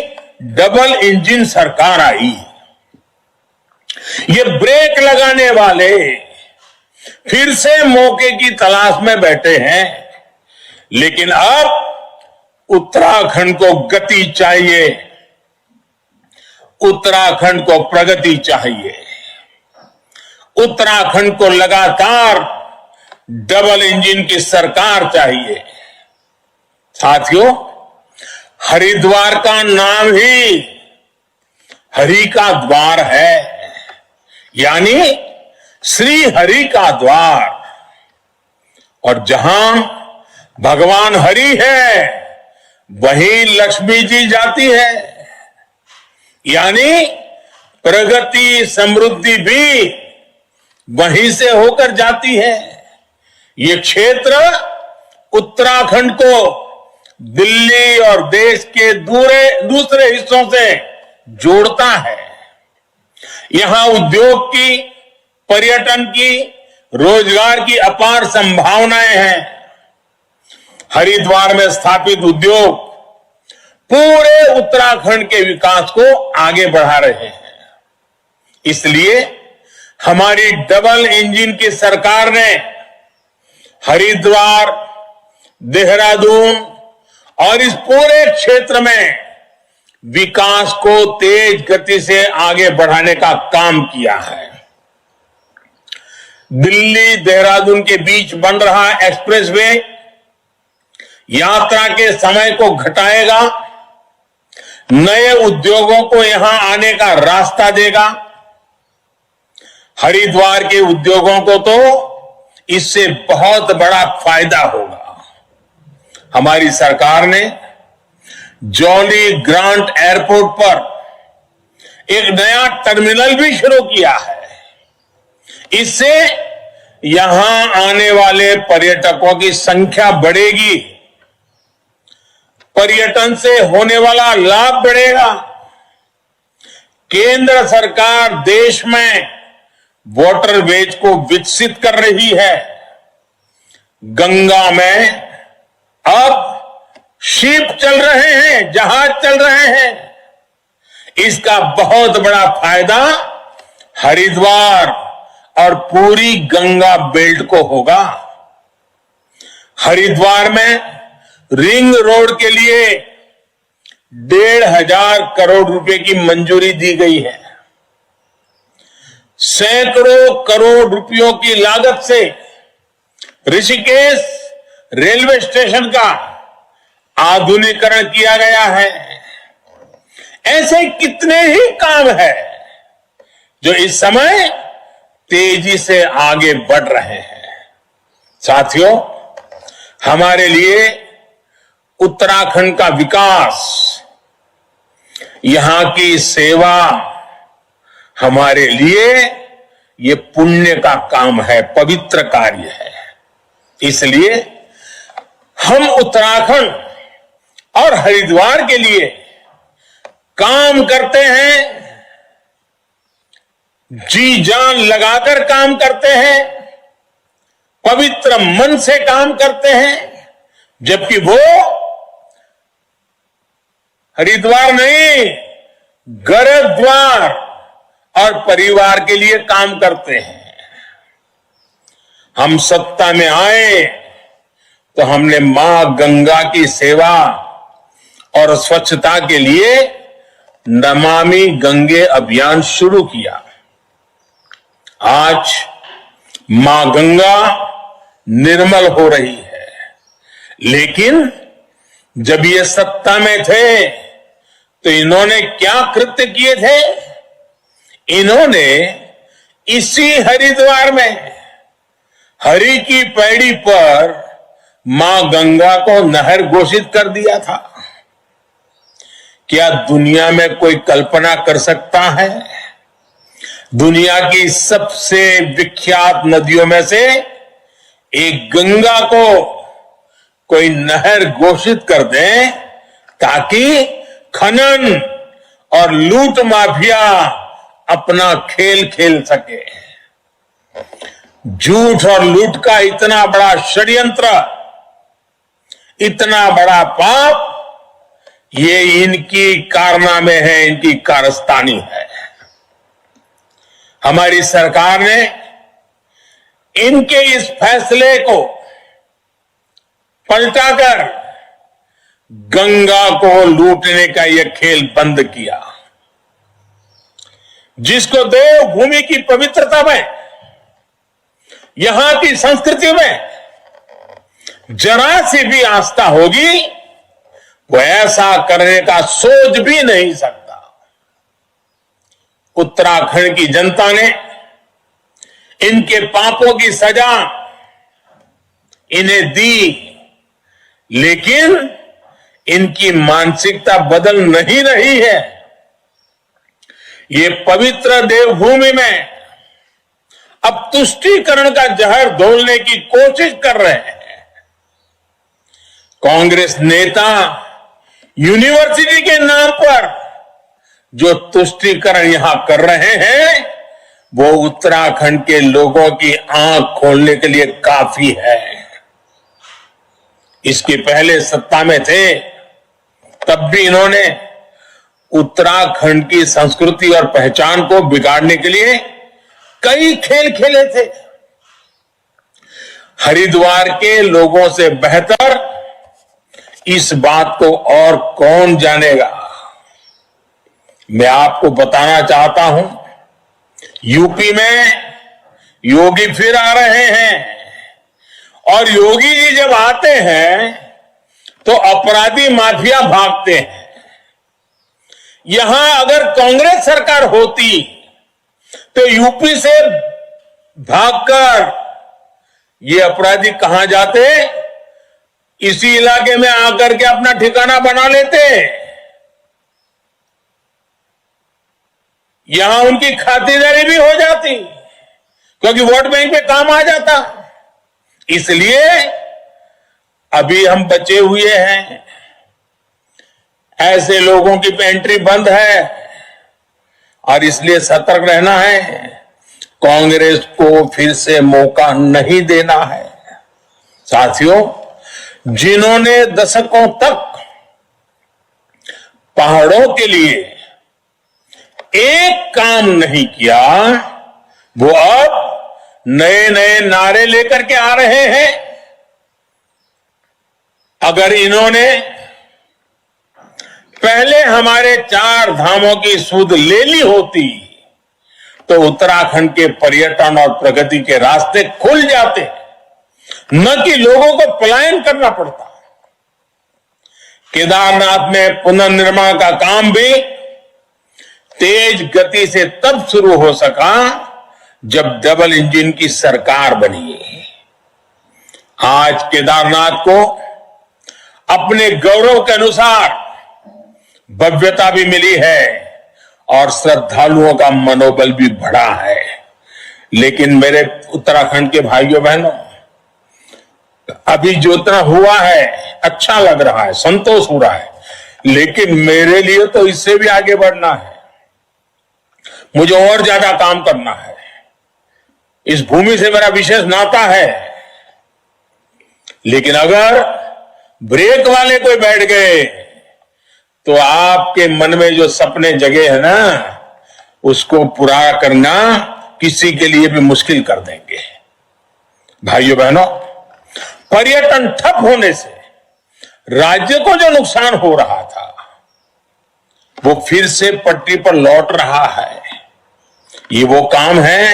डबल इंजन सरकार आई। ये ब्रेक लगाने वाले फिर से मौके की तलाश में बैठे हैं, लेकिन अब उत्तराखंड को गति चाहिए, उत्तराखंड को प्रगति चाहिए, उत्तराखंड को लगातार डबल इंजन की सरकार चाहिए। साथियों, हरिद्वार का नाम ही हरि का द्वार है, यानी श्री हरि का द्वार। और जहां भगवान हरि है वहीं लक्ष्मी जी जाती है, यानी प्रगति समृद्धि भी वहीं से होकर जाती है। ये क्षेत्र उत्तराखंड को दिल्ली और देश के दूसरे हिस्सों से जोड़ता है। यहां उद्योग की, पर्यटन की, रोजगार की अपार संभावनाएं हैं। हरिद्वार में स्थापित उद्योग पूरे उत्तराखंड के विकास को आगे बढ़ा रहे हैं। इसलिए हमारी डबल इंजन की सरकार ने हरिद्वार, देहरादून और इस पूरे क्षेत्र में विकास को तेज गति से आगे बढ़ाने का काम किया है। दिल्ली देहरादून के बीच बन रहा एक्सप्रेसवे यात्रा के समय को घटाएगा, नए उद्योगों को यहां आने का रास्ता देगा। हरिद्वार के उद्योगों को तो इससे बहुत बड़ा फायदा होगा। हमारी सरकार ने जौली ग्रांट एयरपोर्ट पर एक नया टर्मिनल भी शुरू किया है। इससे यहां आने वाले पर्यटकों की संख्या बढ़ेगी, पर्यटन से होने वाला लाभ बढ़ेगा। केंद्र सरकार देश में वाटरवेज को विकसित कर रही है। गंगा में अब शिप चल रहे हैं, जहाज चल रहे हैं। इसका बहुत बड़ा फायदा हरिद्वार और पूरी गंगा बेल्ट को होगा। हरिद्वार में रिंग रोड के लिए 1,500 करोड़ रुपए की मंजूरी दी गई है। सैकड़ों करोड़ रुपयों की लागत से ऋषिकेश रेलवे स्टेशन का आधुनिकीकरण किया गया है। ऐसे कितने ही काम हैं जो इस समय तेजी से आगे बढ़ रहे हैं। साथियों, हमारे लिए उत्तराखंड का विकास, यहां की सेवा हमारे लिए ये पुण्य का काम है, पवित्र कार्य है। इसलिए हम उत्तराखंड और हरिद्वार के लिए काम करते हैं, जी जान लगाकर काम करते हैं, पवित्र मन से काम करते हैं, जबकि वो हरिद्वार नहीं, गरद्वार और परिवार के लिए काम करते हैं। हम सत्ता में आए तो हमने मां गंगा की सेवा और स्वच्छता के लिए नमामि गंगे अभियान शुरू किया। आज मां गंगा निर्मल हो रही है, लेकिन जब ये सत्ता में थे तो इन्होंने क्या कृत्य किए थे? इन्होंने इसी हरिद्वार में हरि की पैड़ी पर मां गंगा को नहर घोषित कर दिया था। क्या दुनिया में कोई कल्पना कर सकता है? दुनिया की सबसे विख्यात नदियों में से एक गंगा को कोई नहर घोषित कर दे ताकि खनन और लूट माफिया अपना खेल खेल सके। झूठ और लूट का इतना बड़ा षड्यंत्र, इतना बड़ा पाप, ये इनकी कारनामे है, इनकी कारस्तानी है। हमारी सरकार ने इनके इस फैसले को पलटाकर गंगा को लूटने का यह खेल बंद किया, जिसको देवभूमि की पवित्रता में, यहां की संस्कृति में जरा सी भी आस्था होगी, वो ऐसा करने का सोच भी नहीं सकता। उत्तराखंड की जनता ने इनके पापों की सजा इन्हें दी, लेकिन इनकी मानसिकता बदल नहीं रही है। ये पवित्र देवभूमि में अब तुष्टीकरण का जहर घोलने की कोशिश कर रहे हैं। कांग्रेस नेता यूनिवर्सिटी के नाम पर जो तुष्टीकरण यहां कर रहे हैं, वो उत्तराखंड के लोगों की आंख खोलने के लिए काफी है। इसके पहले सत्ता में थे, तब भी इन्होंने उत्तराखंड की संस्कृति और पहचान को बिगाड़ने के लिए कई खेल खेले थे। हरिद्वार के लोगों से बेहतर इस बात को और कौन जानेगा। मैं आपको बताना चाहता हूं, यूपी में योगी फिर आ रहे हैं, और योगी जी जब आते हैं तो अपराधी माफिया भागते हैं। यहां अगर कांग्रेस सरकार होती तो यूपी से भागकर ये अपराधी कहां जाते? इसी इलाके में आकर के अपना ठिकाना बना लेते। यहां उनकी खातिरदारी भी हो जाती, क्योंकि वोट बैंक में काम आ जाता। इसलिए अभी हम बचे हुए हैं, ऐसे लोगों की एंट्री बंद है, और इसलिए सतर्क रहना है। कांग्रेस को फिर से मौका नहीं देना है। साथियों, जिन्होंने दशकों तक पहाड़ों के लिए एक काम नहीं किया, वो अब नए नए नारे लेकर के आ रहे हैं। अगर इन्होंने पहले हमारे 4 धामों की सुध ले ली होती तो उत्तराखंड के पर्यटन और प्रगति के रास्ते खुल जाते, न कि लोगों को पलायन करना पड़ता। केदारनाथ में पुनर्निर्माण का काम भी तेज गति से तब शुरू हो सका जब डबल इंजन की सरकार बनी। आज केदारनाथ को अपने गौरव के अनुसार भव्यता भी मिली है और श्रद्धालुओं का मनोबल भी बढ़ा है। लेकिन मेरे उत्तराखंड के भाइयों बहनों, अभी जो इतना हुआ है अच्छा लग रहा है, संतोष हो रहा है, लेकिन मेरे लिए तो इससे भी आगे बढ़ना है। मुझे और ज्यादा काम करना है। इस भूमि से मेरा विशेष नाता है, लेकिन अगर ब्रेक वाले कोई बैठ गए तो आपके मन में जो सपने जगे हैं ना, उसको पूरा करना किसी के लिए भी मुश्किल कर देंगे। भाइयों बहनों, पर्यटन ठप होने से राज्य को जो नुकसान हो रहा था वो फिर से पटरी पर लौट रहा है। ये वो काम है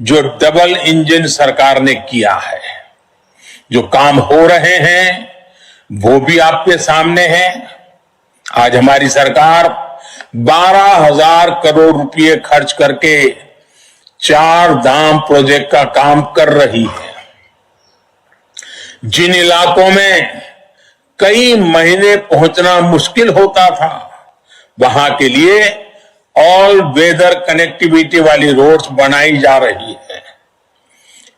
जो डबल इंजन सरकार ने किया है। जो काम हो रहे हैं वो भी आपके सामने है। आज हमारी सरकार 12,000 करोड़ रुपए खर्च करके 4 धाम प्रोजेक्ट का काम कर रही है। जिन इलाकों में कई महीने पहुंचना मुश्किल होता था, वहां के लिए ऑल वेदर कनेक्टिविटी वाली रोड्स बनाई जा रही है।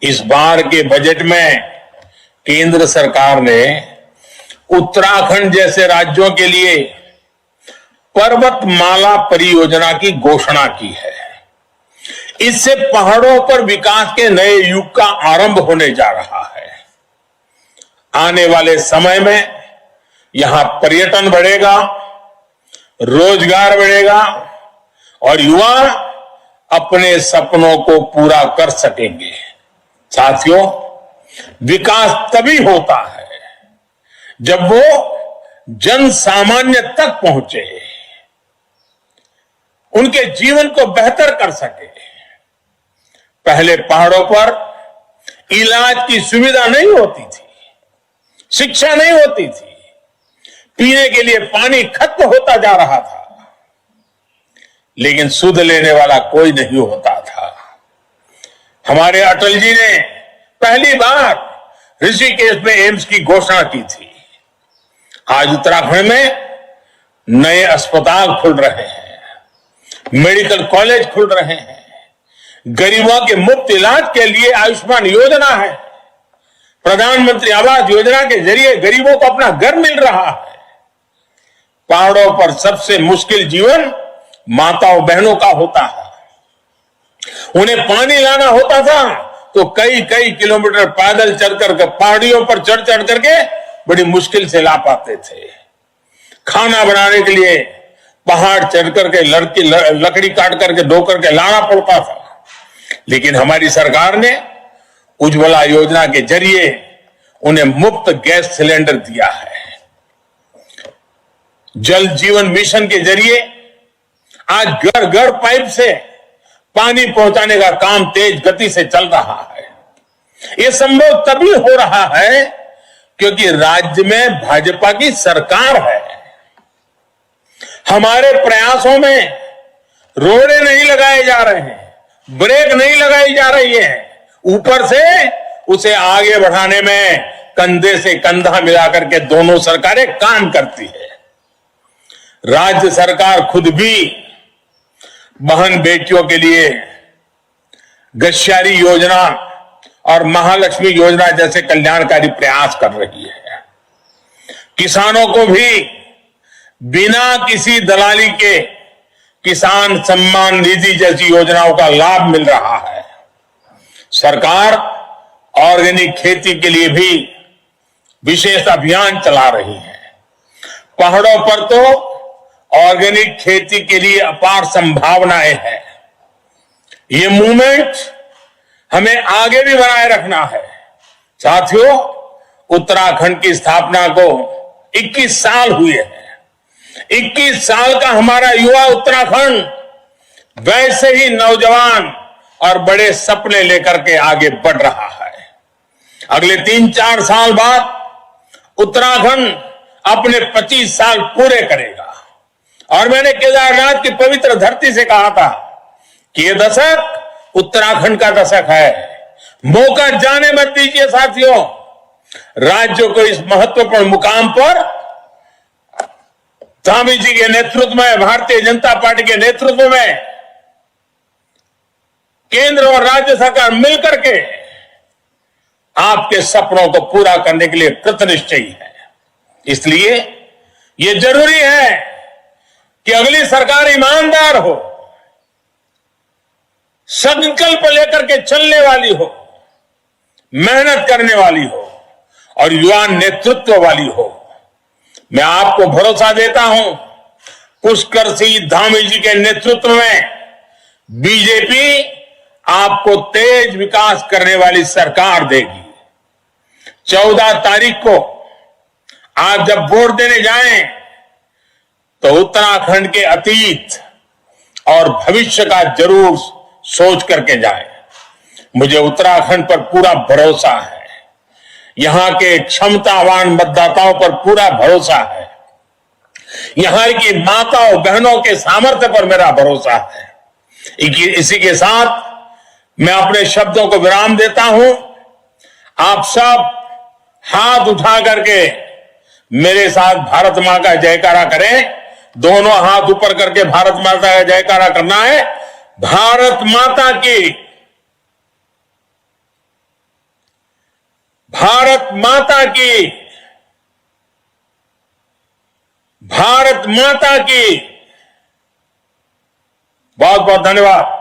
इस बार के बजट में केंद्र सरकार ने उत्तराखंड जैसे राज्यों के लिए पर्वतमाला परियोजना की घोषणा की है। इससे पहाड़ों पर विकास के नए युग का आरंभ होने जा रहा है। आने वाले समय में यहां पर्यटन बढ़ेगा, रोजगार बढ़ेगा और युवा अपने सपनों को पूरा कर सकेंगे। साथियों, विकास तभी होता है जब वो जन सामान्य तक पहुंचे, उनके जीवन को बेहतर कर सके। पहले पहाड़ों पर इलाज की सुविधा नहीं होती थी, शिक्षा नहीं होती थी, पीने के लिए पानी खत्म होता जा रहा था, लेकिन सुध लेने वाला कोई नहीं होता था। हमारे अटल जी ने पहली बार ऋषिकेश में एम्स की घोषणा की थी। आज उत्तराखंड में नए अस्पताल खुल रहे हैं, मेडिकल कॉलेज खुल रहे हैं, गरीबों के मुफ्त इलाज के लिए आयुष्मान योजना है, प्रधानमंत्री आवास योजना के जरिए गरीबों को अपना घर मिल रहा है। पहाड़ों पर सबसे मुश्किल जीवन माताओं बहनों का होता है। उन्हें पानी लाना होता था तो कई कई किलोमीटर पैदल चल करके, पहाड़ियों पर चढ़ चढ़ करके बड़ी मुश्किल से ला पाते थे। खाना बनाने के लिए पहाड़ चढ़ करके लकड़ी काट करके ढो करके लाना पड़ता था। लेकिन हमारी सरकार ने उज्ज्वला योजना के जरिए उन्हें मुफ्त गैस सिलेंडर दिया है। जल जीवन मिशन के जरिए आज घर घर पाइप से पानी पहुंचाने का काम तेज गति से चल रहा है। यह संभव तभी हो रहा है क्योंकि राज्य में भाजपा की सरकार है। हमारे प्रयासों में रोड़े नहीं लगाए जा रहे हैं, ब्रेक नहीं लगाई जा रही है, ऊपर से उसे आगे बढ़ाने में कंधे से कंधा मिलाकर के दोनों सरकारें काम करती है। राज्य सरकार खुद भी बहन बेटियों के लिए गश्यारी योजना और महालक्ष्मी योजना जैसे कल्याणकारी प्रयास कर रही है। किसानों को भी बिना किसी दलाली के किसान सम्मान निधि जैसी योजनाओं का लाभ मिल रहा है। सरकार ऑर्गेनिक खेती के लिए भी विशेष अभियान चला रही है। पहाड़ों पर तो ऑर्गेनिक खेती के लिए अपार संभावनाएं हैं। ये मूवमेंट हमें आगे भी बनाए रखना है। साथियों, उत्तराखंड की स्थापना को 21 साल हुए हैं। 21 साल का हमारा युवा उत्तराखंड वैसे ही नौजवान और बड़े सपने लेकर के आगे बढ़ रहा है। अगले 3-4 साल बाद उत्तराखंड अपने 25 साल पूरे करेगा। और मैंने केदारनाथ की पवित्र धरती से कहा था कि यह दशक उत्तराखंड का दशक है। मौका जाने मत दीजिए साथियों। राज्य को इस महत्वपूर्ण मुकाम पर स्वामी जी के नेतृत्व में, भारतीय जनता पार्टी के नेतृत्व में केंद्र और राज्य सरकार मिलकर के आपके सपनों को पूरा करने के लिए कृतनिश्चयी है। इसलिए यह जरूरी है कि अगली सरकार ईमानदार हो, संकल्प लेकर के चलने वाली हो, मेहनत करने वाली हो और युवा नेतृत्व वाली हो। मैं आपको भरोसा देता हूं, पुष्कर सिंह धामी जी के नेतृत्व में बीजेपी आपको तेज विकास करने वाली सरकार देगी। 14 तारीख को आप जब वोट देने जाएं तो उत्तराखंड के अतीत और भविष्य का जरूर सोच करके जाएं। मुझे उत्तराखंड पर पूरा भरोसा है, यहां के क्षमतावान मतदाताओं पर पूरा भरोसा है, यहां की माताओं बहनों के सामर्थ्य पर मेरा भरोसा है। इसी के साथ मैं अपने शब्दों को विराम देता हूं। आप सब हाथ उठा करके मेरे साथ भारत मां का जयकारा करें। दोनों हाथ ऊपर करके भारत माता का जयकारा करना है। भारत माता की, भारत माता की, भारत माता की। बहुत बहुत धन्यवाद।